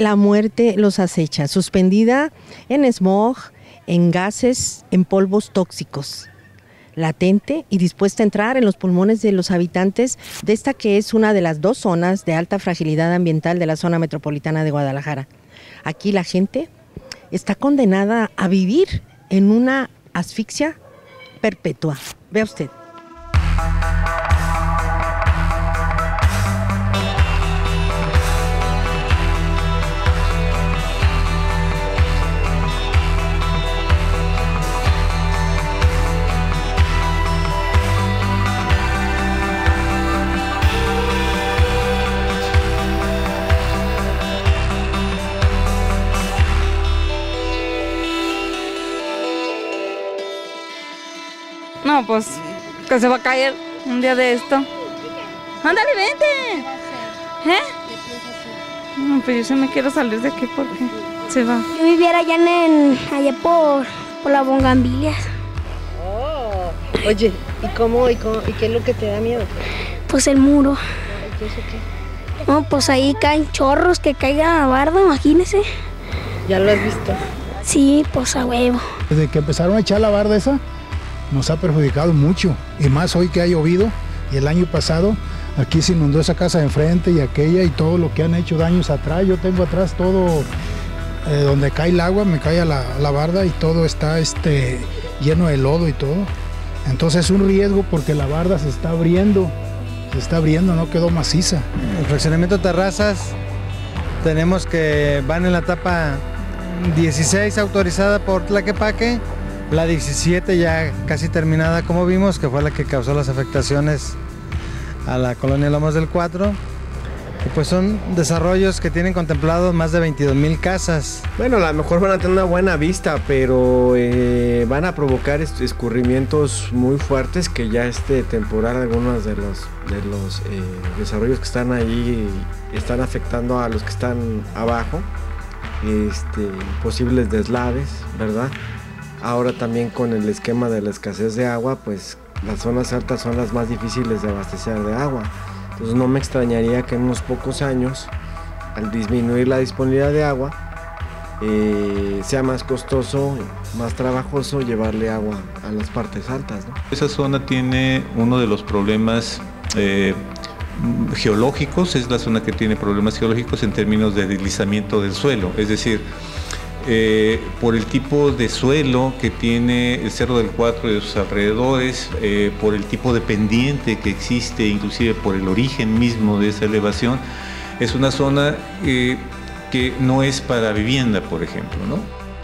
la muerte los acecha, suspendida en smog, en gases, en polvos tóxicos, latente y dispuesta a entrar en los pulmones de los habitantes de esta que es una de las 2 zonas de alta fragilidad ambiental de la zona metropolitana de Guadalajara. Aquí la gente está condenada a vivir en una asfixia perpetua. Vea usted. No, pues que se va a caer un día de esto. Ándale, vente. No, pues yo sí me quiero salir de aquí porque se va. Yo viviera allá por la Bongambilias. Oh, oye, ¿y qué es lo que te da miedo? Pues el muro. ¿Y eso qué? No, pues ahí caen chorros, que caiga la barda, imagínese. ¿Ya lo has visto? Sí, pues a huevo. Desde que empezaron a echar la barda esa, nos ha perjudicado mucho, y más hoy que ha llovido, y el año pasado aquí se inundó esa casa de enfrente y aquella, y todo lo que han hecho daños atrás. Yo tengo atrás todo, donde cae el agua, me cae a la barda y todo está lleno de lodo y todo. Entonces es un riesgo porque la barda se está abriendo, no quedó maciza. El fraccionamiento Terrazas, tenemos que van en la etapa 16 autorizada por Tlaquepaque, la 17 ya casi terminada, como vimos, que fue la que causó las afectaciones a la colonia Lomas del 4. Y pues son desarrollos que tienen contemplados más de 22,000 casas. Bueno, a lo mejor van a tener una buena vista, pero van a provocar escurrimientos muy fuertes que ya temporal algunos de los desarrollos que están ahí están afectando a los que están abajo. Posibles deslaves, ¿verdad? Ahora también con el esquema de la escasez de agua, pues las zonas altas son las más difíciles de abastecer de agua. Entonces no me extrañaría que en unos pocos años, al disminuir la disponibilidad de agua, sea más costoso, más trabajoso llevarle agua a las partes altas, ¿no? Esa zona tiene uno de los problemas geológicos, es la zona que tiene problemas geológicos en términos de deslizamiento del suelo, es decir, por el tipo de suelo que tiene el Cerro del Cuatro y de sus alrededores, por el tipo de pendiente que existe, inclusive por el origen mismo de esa elevación, es una zona que no es para vivienda, por ejemplo, ¿no?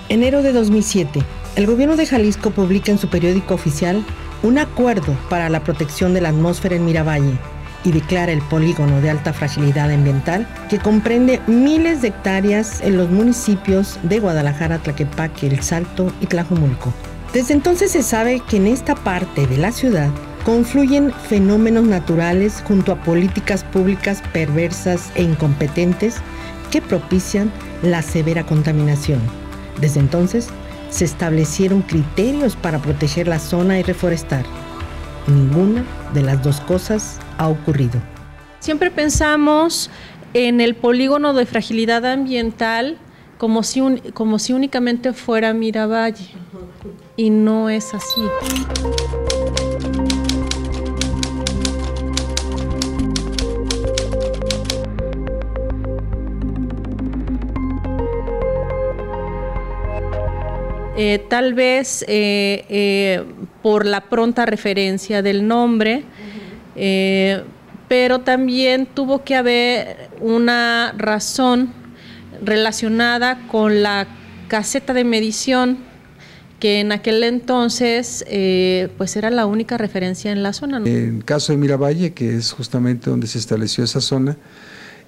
Enero de 2007, el gobierno de Jalisco publica en su periódico oficial un acuerdo para la protección de la atmósfera en Miravalle y declara el polígono de alta fragilidad ambiental que comprende miles de hectáreas en los municipios de Guadalajara, Tlaquepaque, El Salto y Tlajomulco. Desde entonces se sabe que en esta parte de la ciudad confluyen fenómenos naturales junto a políticas públicas perversas e incompetentes que propician la severa contaminación. Desde entonces se establecieron criterios para proteger la zona y reforestar. Ninguna de las dos cosas ha ocurrido. Siempre pensamos en el polígono de fragilidad ambiental como si únicamente fuera Miravalle, y no es así. Tal vez por la pronta referencia del nombre, pero también tuvo que haber una razón relacionada con la caseta de medición, que en aquel entonces pues era la única referencia en la zona, ¿no? En el caso de Miravalle, que es justamente donde se estableció esa zona,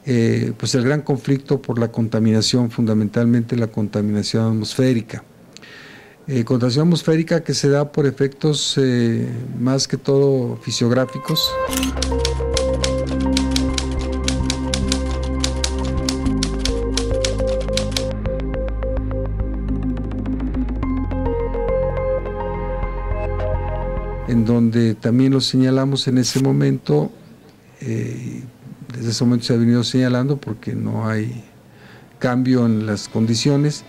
pues el gran conflicto por la contaminación, fundamentalmente la contaminación atmosférica. Contaminación atmosférica que se da por efectos más que todo fisiográficos. En donde también lo señalamos en ese momento, desde ese momento se ha venido señalando porque no hay cambio en las condiciones,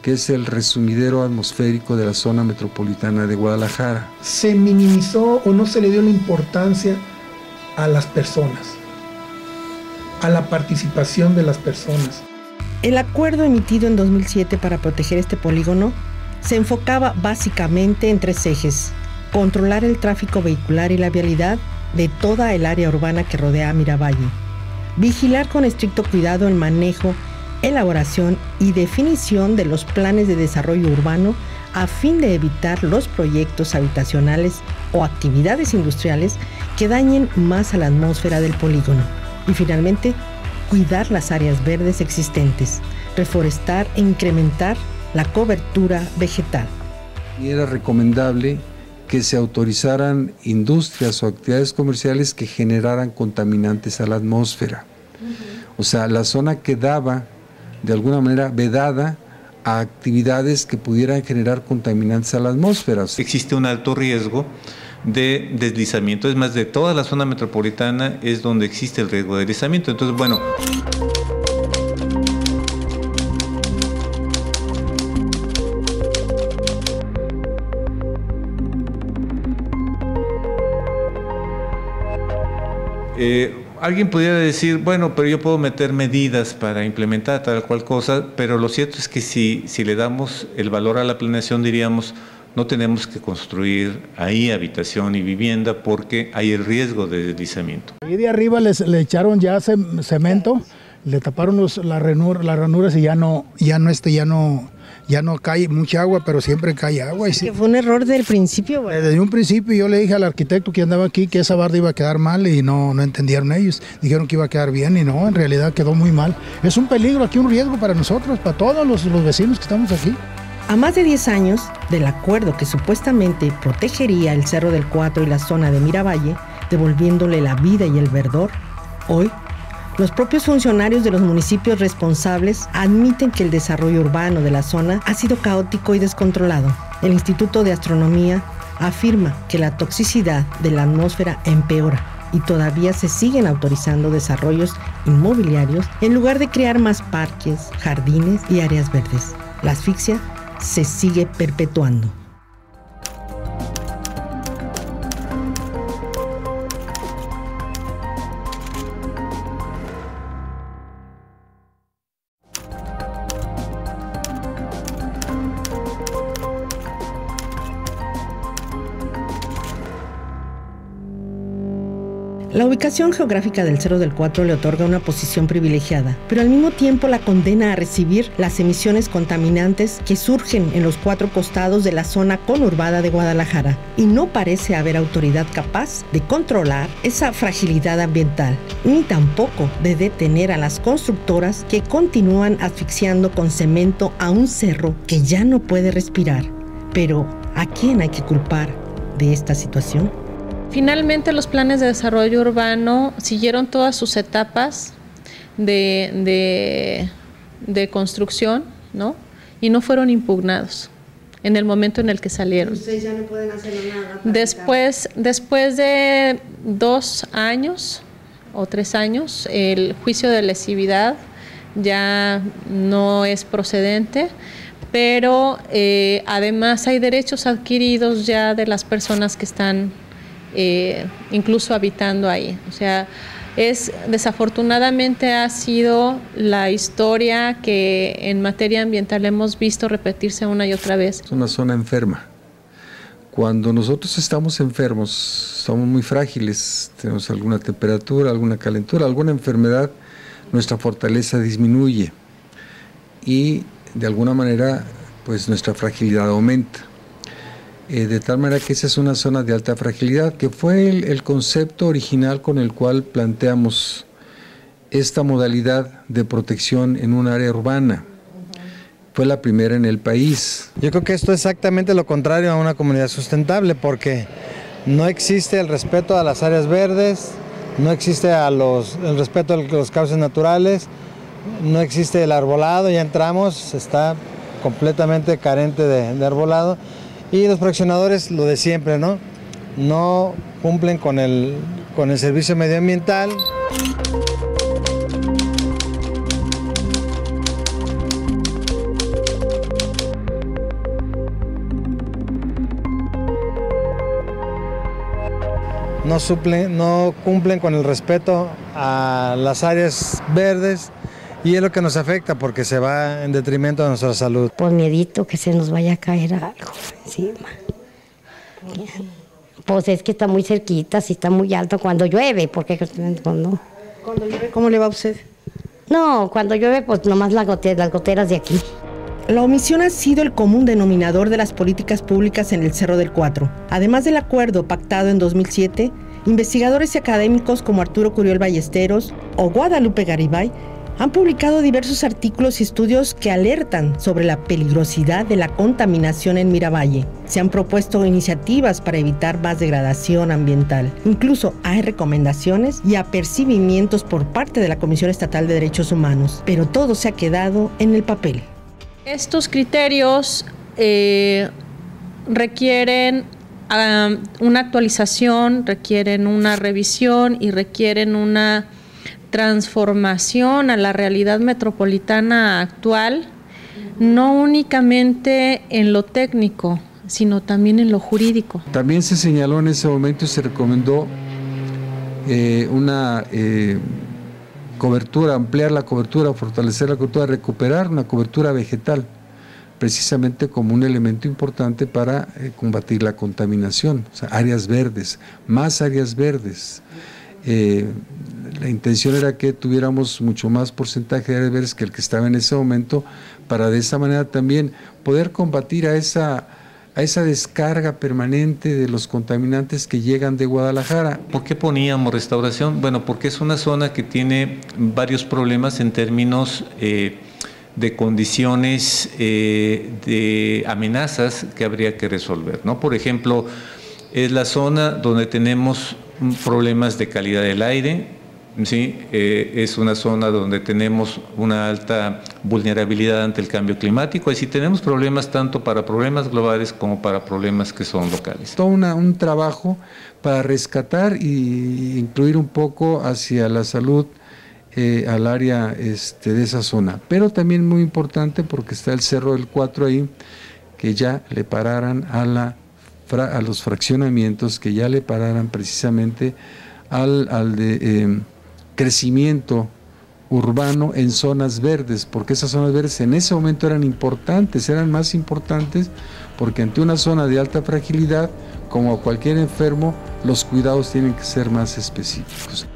que es el resumidero atmosférico de la zona metropolitana de Guadalajara. Se minimizó o no se le dio la importancia a las personas, a la participación de las personas. El acuerdo emitido en 2007 para proteger este polígono se enfocaba básicamente en 3 ejes: controlar el tráfico vehicular y la vialidad de toda el área urbana que rodea a Miravalle, vigilar con estricto cuidado el manejo, elaboración y definición de los planes de desarrollo urbano a fin de evitar los proyectos habitacionales o actividades industriales que dañen más a la atmósfera del polígono. Y finalmente, cuidar las áreas verdes existentes, reforestar e incrementar la cobertura vegetal. Y era recomendable que se autorizaran industrias o actividades comerciales que generaran contaminantes a la atmósfera. O sea, la zona quedaba de alguna manera vedada a actividades que pudieran generar contaminantes a la atmósfera. Existe un alto riesgo de deslizamiento, es más, de toda la zona metropolitana es donde existe el riesgo de deslizamiento. Entonces, bueno, alguien pudiera decir, bueno, pero yo puedo meter medidas para implementar tal cual cosa, pero lo cierto es que si le damos el valor a la planeación, diríamos, no tenemos que construir ahí habitación y vivienda porque hay el riesgo de deslizamiento. Ahí de arriba le echaron ya cemento, le taparon las ranuras y ya no cae mucha agua, pero siempre cae agua. Que fue un error del principio, güey. Desde un principio yo le dije al arquitecto que andaba aquí que esa barda iba a quedar mal y no entendieron ellos. Dijeron que iba a quedar bien y no, en realidad quedó muy mal. Es un peligro aquí, un riesgo para nosotros, para todos los vecinos que estamos aquí. A más de 10 años del acuerdo que supuestamente protegería el Cerro del Cuatro y la zona de Miravalle, devolviéndole la vida y el verdor, hoy los propios funcionarios de los municipios responsables admiten que el desarrollo urbano de la zona ha sido caótico y descontrolado. El Instituto de Astronomía afirma que la toxicidad de la atmósfera empeora y todavía se siguen autorizando desarrollos inmobiliarios en lugar de crear más parques, jardines y áreas verdes. La asfixia se sigue perpetuando. La ubicación geográfica del Cerro del Cuatro le otorga una posición privilegiada, pero al mismo tiempo la condena a recibir las emisiones contaminantes que surgen en los 4 costados de la zona conurbada de Guadalajara, y no parece haber autoridad capaz de controlar esa fragilidad ambiental, ni tampoco de detener a las constructoras que continúan asfixiando con cemento a un cerro que ya no puede respirar. Pero, ¿a quién hay que culpar de esta situación? Finalmente, los planes de desarrollo urbano siguieron todas sus etapas de construcción, ¿no? Y no fueron impugnados en el momento en el que salieron. Ustedes ya no pueden hacer nada. Después de 2 años o 3 años, el juicio de lesividad ya no es procedente, pero además hay derechos adquiridos ya de las personas que están incluso habitando ahí. O sea, desafortunadamente ha sido la historia que en materia ambiental hemos visto repetirse una y otra vez. Es una zona enferma. Cuando nosotros estamos enfermos, somos muy frágiles, tenemos alguna temperatura, alguna calentura, alguna enfermedad, nuestra fortaleza disminuye y de alguna manera pues nuestra fragilidad aumenta. De tal manera que esa es una zona de alta fragilidad, que fue el concepto original con el cual planteamos esta modalidad de protección en un área urbana. Fue la primera en el país. Yo creo que esto es exactamente lo contrario a una comunidad sustentable, porque no existe el respeto a las áreas verdes, no existe el respeto a los cauces naturales, no existe el arbolado, ya entramos, está completamente carente de arbolado. Y los fraccionadores, lo de siempre, ¿no? No cumplen con el servicio medioambiental. no cumplen con el respeto a las áreas verdes y es lo que nos afecta porque se va en detrimento de nuestra salud. Pues miedito que se nos vaya a caer algo encima. Pues es que está muy cerquita, sí está muy alto cuando llueve, porque cuando llueve, ¿cómo le va a usted? No, cuando llueve pues nomás las goteras de aquí. La omisión ha sido el común denominador de las políticas públicas en el Cerro del Cuatro. Además del acuerdo pactado en 2007, investigadores y académicos como Arturo Curiel Ballesteros o Guadalupe Garibay han publicado diversos artículos y estudios que alertan sobre la peligrosidad de la contaminación en Miravalle. Se han propuesto iniciativas para evitar más degradación ambiental. Incluso hay recomendaciones y apercibimientos por parte de la Comisión Estatal de Derechos Humanos, pero todo se ha quedado en el papel. Estos criterios requieren una actualización, requieren una revisión y requieren una transformación a la realidad metropolitana actual, no únicamente en lo técnico, sino también en lo jurídico. También se señaló en ese momento y se recomendó una cobertura, ampliar la cobertura, fortalecer la cobertura, recuperar una cobertura vegetal, precisamente como un elemento importante para combatir la contaminación, o sea, áreas verdes, más áreas verdes. La intención era que tuviéramos mucho más porcentaje de áreas verdes que el que estaba en ese momento, para de esa manera también poder combatir a esa descarga permanente de los contaminantes que llegan de Guadalajara. ¿Por qué poníamos restauración? Bueno, porque es una zona que tiene varios problemas en términos de condiciones de amenazas que habría que resolver, ¿no? Por ejemplo, es la zona donde tenemos problemas de calidad del aire, ¿sí? Es una zona donde tenemos una alta vulnerabilidad ante el cambio climático, y si tenemos problemas tanto para problemas globales como para problemas que son locales. Todo un trabajo para rescatar e incluir un poco hacia la salud al área de esa zona, pero también muy importante porque está el Cerro del Cuatro ahí, que ya le pararan a los fraccionamientos, que ya le pararan precisamente al crecimiento urbano en zonas verdes, porque esas zonas verdes en ese momento eran importantes, eran más importantes, porque ante una zona de alta fragilidad, como a cualquier enfermo, los cuidados tienen que ser más específicos.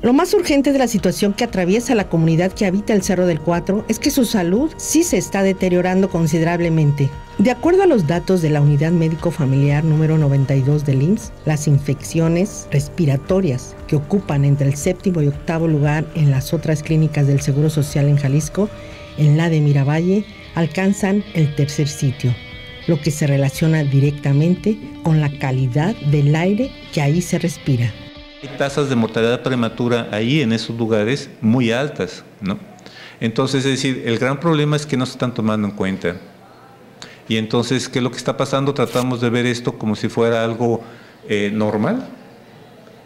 Lo más urgente de la situación que atraviesa la comunidad que habita el Cerro del Cuatro es que su salud sí se está deteriorando considerablemente. De acuerdo a los datos de la Unidad Médico Familiar número 92 del IMSS, las infecciones respiratorias que ocupan entre el 7º y 8º lugar en las otras clínicas del Seguro Social en Jalisco, en la de Miravalle, alcanzan el 3er sitio, lo que se relaciona directamente con la calidad del aire que ahí se respira. Hay tasas de mortalidad prematura ahí en esos lugares muy altas, ¿no? Entonces, es decir, el gran problema es que no se están tomando en cuenta. Y entonces, ¿qué es lo que está pasando? Tratamos de ver esto como si fuera algo normal,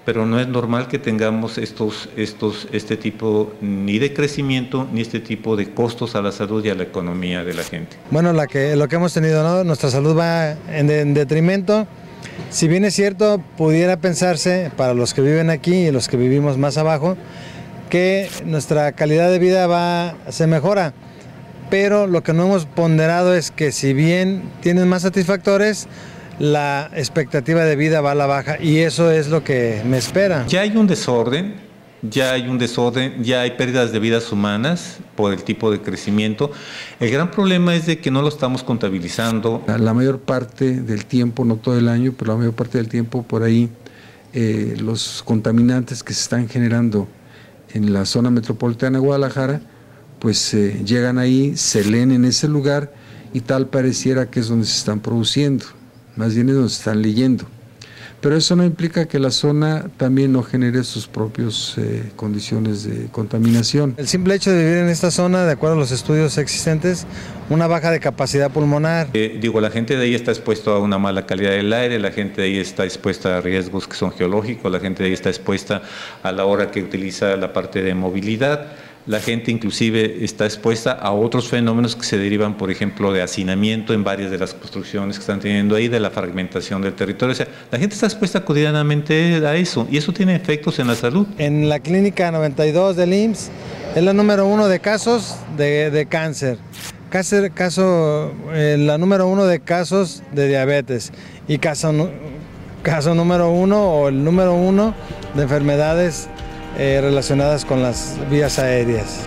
pero no es normal que tengamos este tipo ni de crecimiento ni este tipo de costos a la salud y a la economía de la gente. Bueno, lo que hemos tenido, ¿no? Nuestra salud va en detrimento. Si bien es cierto, pudiera pensarse, para los que viven aquí y los que vivimos más abajo, que nuestra calidad de vida se mejora, pero lo que no hemos ponderado es que si bien tienen más satisfactores, la expectativa de vida va a la baja, y eso es lo que me espera. Ya hay un desorden, ya hay pérdidas de vidas humanas por el tipo de crecimiento. El gran problema es de que no lo estamos contabilizando. La mayor parte del tiempo, no todo el año, pero la mayor parte del tiempo por ahí, los contaminantes que se están generando en la zona metropolitana de Guadalajara, pues llegan ahí, se leen en ese lugar y tal pareciera que es donde se están produciendo, más bien es donde se están leyendo. Pero eso no implica que la zona también no genere sus propias condiciones de contaminación. El simple hecho de vivir en esta zona, de acuerdo a los estudios existentes, una baja de capacidad pulmonar. La gente de ahí está expuesta a una mala calidad del aire, la gente de ahí está expuesta a riesgos que son geológicos, la gente de ahí está expuesta a la hora que utiliza la parte de movilidad. la gente inclusive está expuesta a otros fenómenos que se derivan, por ejemplo, de hacinamiento en varias de las construcciones que están teniendo ahí, de la fragmentación del territorio. O sea, la gente está expuesta cotidianamente a eso y eso tiene efectos en la salud. En la clínica 92 del IMSS es la número 1 de casos de cáncer. La número 1 de casos de diabetes y caso número 1 o el número 1 de enfermedades relacionadas con las vías aéreas.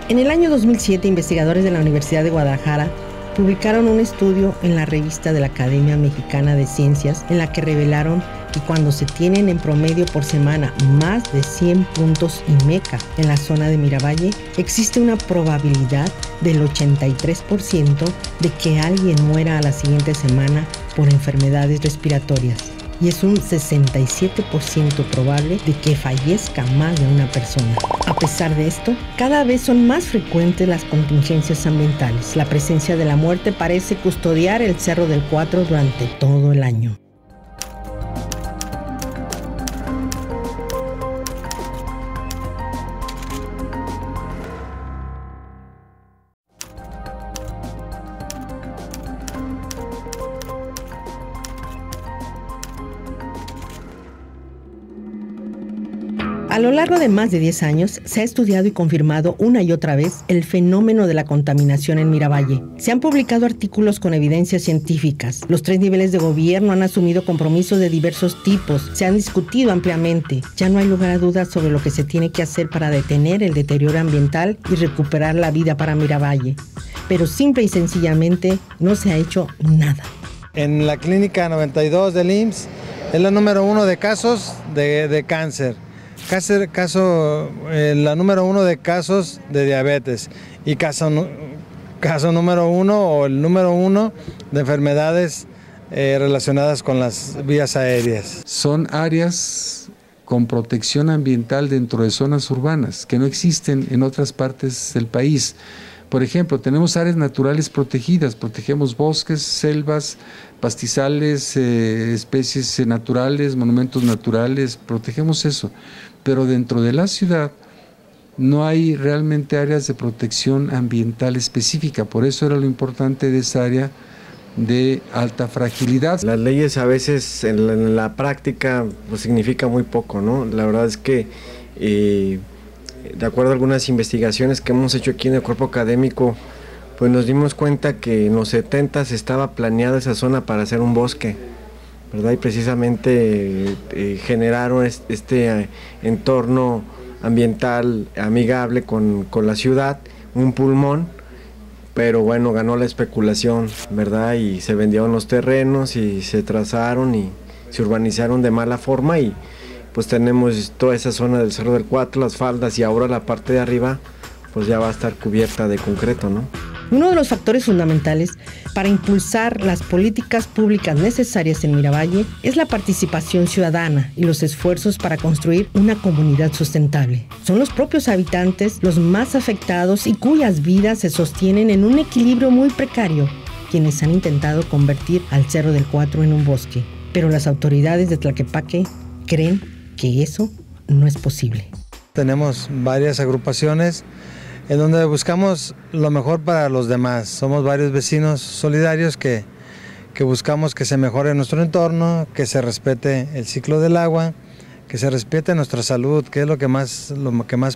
En el año 2007, investigadores de la Universidad de Guadalajara publicaron un estudio en la revista de la Academia Mexicana de Ciencias en la que revelaron que cuando se tienen en promedio por semana más de 100 puntos IMECA en la zona de Miravalle, existe una probabilidad del 83% de que alguien muera a la siguiente semana por enfermedades respiratorias. Y es un 67% probable de que fallezca más de una persona. A pesar de esto, cada vez son más frecuentes las contingencias ambientales. La presencia de la muerte parece custodiar el Cerro del Cuatro durante todo el año. A lo largo de más de 10 años, se ha estudiado y confirmado una y otra vez el fenómeno de la contaminación en Miravalle. Se han publicado artículos con evidencias científicas. Los 3 niveles de gobierno han asumido compromisos de diversos tipos. Se han discutido ampliamente. Ya no hay lugar a dudas sobre lo que se tiene que hacer para detener el deterioro ambiental y recuperar la vida para Miravalle. Pero simple y sencillamente no se ha hecho nada. En la clínica 92 del IMSS es la número 1 de casos de cáncer. La número 1 de casos de diabetes y caso número 1 o el número 1 de enfermedades relacionadas con las vías aéreas. Son áreas con protección ambiental dentro de zonas urbanas que no existen en otras partes del país. Por ejemplo, tenemos áreas naturales protegidas, protegemos bosques, selvas, pastizales, especies naturales, monumentos naturales, protegemos eso. Pero dentro de la ciudad no hay realmente áreas de protección ambiental específica, por eso era lo importante de esa área de alta fragilidad. Las leyes a veces en la práctica pues significa muy poco, ¿no? La verdad es que de acuerdo a algunas investigaciones que hemos hecho aquí en el cuerpo académico, pues nos dimos cuenta que en los 70s estaba planeada esa zona para hacer un bosque, ¿verdad? Y precisamente generaron este entorno ambiental amigable con la ciudad, un pulmón, pero bueno, ganó la especulación, ¿verdad? Y se vendieron los terrenos y se trazaron y se urbanizaron de mala forma y pues tenemos toda esa zona del Cerro del Cuatro, las faldas y ahora la parte de arriba pues ya va a estar cubierta de concreto, ¿no? Uno de los factores fundamentales para impulsar las políticas públicas necesarias en Miravalle es la participación ciudadana y los esfuerzos para construir una comunidad sustentable. Son los propios habitantes los más afectados y cuyas vidas se sostienen en un equilibrio muy precario, quienes han intentado convertir al Cerro del Cuatro en un bosque. Pero las autoridades de Tlaquepaque creen que eso no es posible. Tenemos varias agrupaciones en donde buscamos lo mejor para los demás. Somos varios vecinos solidarios que buscamos que se mejore nuestro entorno, que se respete el ciclo del agua, que se respete nuestra salud, que es lo que más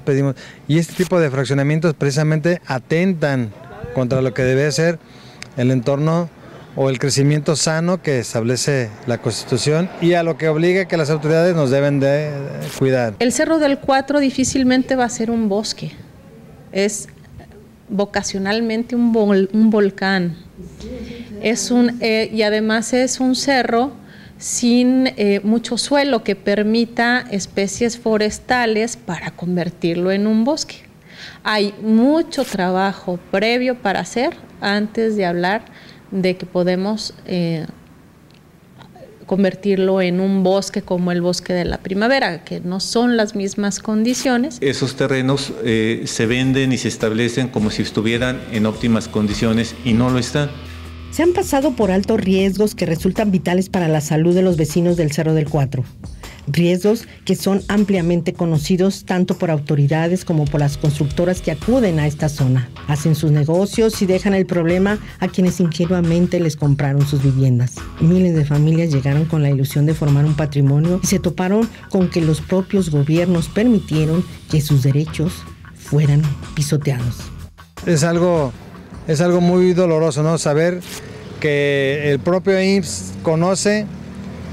pedimos. Y este tipo de fraccionamientos precisamente atentan contra lo que debe ser el entorno o el crecimiento sano que establece la Constitución y a lo que obliga que las autoridades nos deben de cuidar. El Cerro del Cuatro difícilmente va a ser un bosque. Es vocacionalmente un volcán. Y además es un cerro sin mucho suelo que permita especies forestales para convertirlo en un bosque. Hay mucho trabajo previo para hacer antes de hablar de que podemos convertirlo en un bosque como el bosque de la primavera, que no son las mismas condiciones. Esos terrenos se venden y se establecen como si estuvieran en óptimas condiciones y no lo están. Se han pasado por alto riesgos que resultan vitales para la salud de los vecinos del Cerro del Cuatro. Riesgos que son ampliamente conocidos tanto por autoridades como por las constructoras que acuden a esta zona. Hacen sus negocios y dejan el problema a quienes ingenuamente les compraron sus viviendas. Miles de familias llegaron con la ilusión de formar un patrimonio y se toparon con que los propios gobiernos permitieron que sus derechos fueran pisoteados. Es algo muy doloroso, ¿no? Saber que el propio IMSS conoce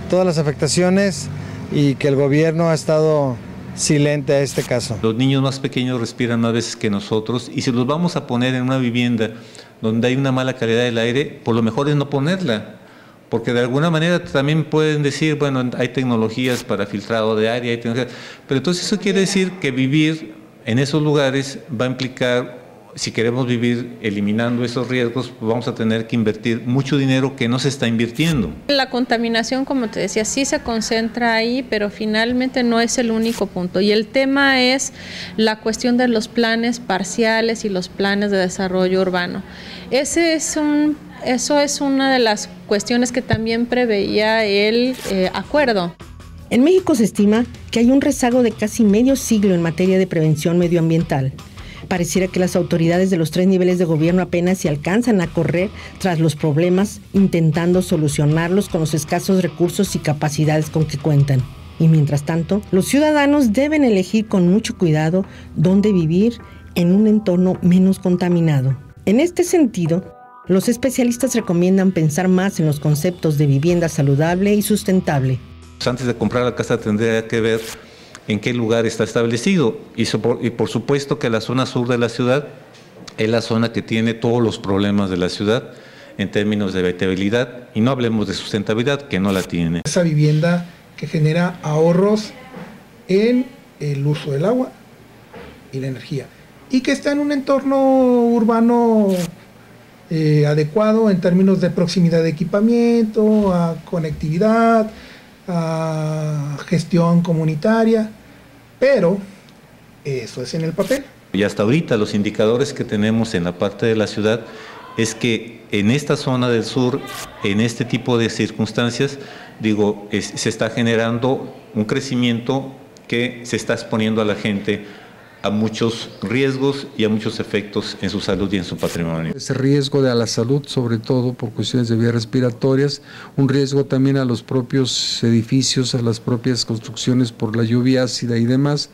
todas las afectaciones y que el gobierno ha estado silente a este caso. Los niños más pequeños respiran más veces que nosotros y si los vamos a poner en una vivienda donde hay una mala calidad del aire, por lo mejor es no ponerla, porque de alguna manera también pueden decir, bueno, hay tecnologías para filtrado de aire, pero entonces eso quiere decir que vivir en esos lugares va a implicar, si queremos vivir eliminando esos riesgos, pues vamos a tener que invertir mucho dinero que no se está invirtiendo. La contaminación, como te decía, sí se concentra ahí, pero finalmente no es el único punto. Y el tema es la cuestión de los planes parciales y los planes de desarrollo urbano. Eso es una de las cuestiones que también preveía el acuerdo. En México se estima que hay un rezago de casi medio siglo en materia de prevención medioambiental. Pareciera que las autoridades de los 3 niveles de gobierno apenas se alcanzan a correr tras los problemas, intentando solucionarlos con los escasos recursos y capacidades con que cuentan. Y mientras tanto, los ciudadanos deben elegir con mucho cuidado dónde vivir en un entorno menos contaminado. En este sentido, los especialistas recomiendan pensar más en los conceptos de vivienda saludable y sustentable. Antes de comprar la casa tendría que ver en qué lugar está establecido y por supuesto que la zona sur de la ciudad es la zona que tiene todos los problemas de la ciudad en términos de habitabilidad y no hablemos de sustentabilidad que no la tiene. Esa vivienda que genera ahorros en el uso del agua y la energía y que está en un entorno urbano adecuado en términos de proximidad de equipamiento, a conectividad, a gestión comunitaria, pero eso es en el papel. Y hasta ahorita los indicadores que tenemos en la parte de la ciudad es que en esta zona del sur, en este tipo de circunstancias, se está generando un crecimiento que se está exponiendo a la gente a muchos riesgos y a muchos efectos en su salud y en su patrimonio. Ese riesgo a la salud, sobre todo por cuestiones de vías respiratorias, un riesgo también a los propios edificios, a las propias construcciones por la lluvia ácida y demás,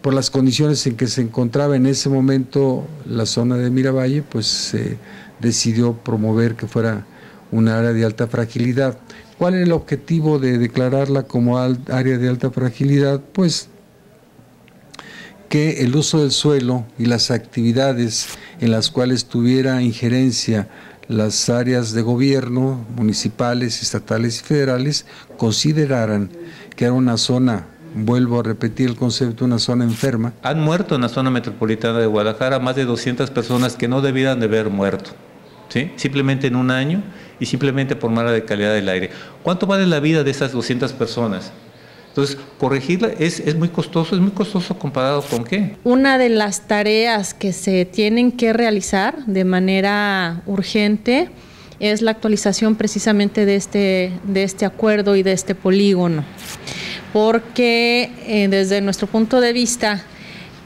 por las condiciones en que se encontraba en ese momento la zona de Miravalle, pues se decidió promover que fuera un área de alta fragilidad. ¿Cuál era el objetivo de declararla como área de alta fragilidad? Pues que el uso del suelo y las actividades en las cuales tuviera injerencia las áreas de gobierno, municipales, estatales y federales, consideraran que era una zona, vuelvo a repetir el concepto, una zona enferma. Han muerto en la zona metropolitana de Guadalajara más de 200 personas que no debieran de haber muerto, ¿sí? Simplemente en un año y simplemente por mala calidad del aire. ¿Cuánto vale la vida de esas 200 personas? Entonces, corregirla es muy costoso comparado con ¿qué? Una de las tareas que se tienen que realizar de manera urgente es la actualización precisamente de este acuerdo y de este polígono, porque desde nuestro punto de vista,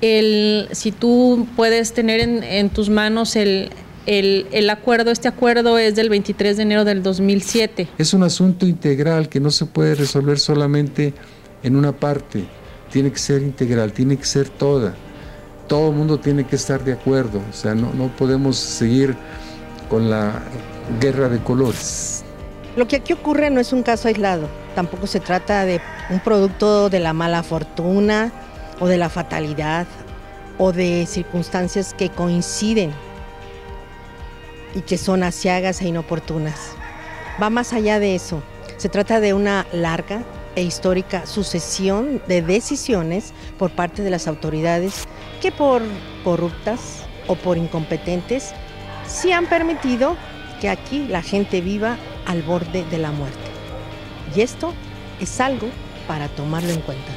si tú puedes tener en tus manos el acuerdo, este acuerdo es del 23 de enero del 2007. Es un asunto integral que no se puede resolver solamente en una parte, tiene que ser integral, tiene que ser toda. Todo el mundo tiene que estar de acuerdo, o sea, no podemos seguir con la guerra de colores. Lo que aquí ocurre no es un caso aislado, tampoco se trata de un producto de la mala fortuna o de la fatalidad o de circunstancias que coinciden y que son aciagas e inoportunas. Va más allá de eso, se trata de una larga e histórica sucesión de decisiones por parte de las autoridades que por corruptas o por incompetentes sí han permitido que aquí la gente viva al borde de la muerte. Y esto es algo para tomarlo en cuenta.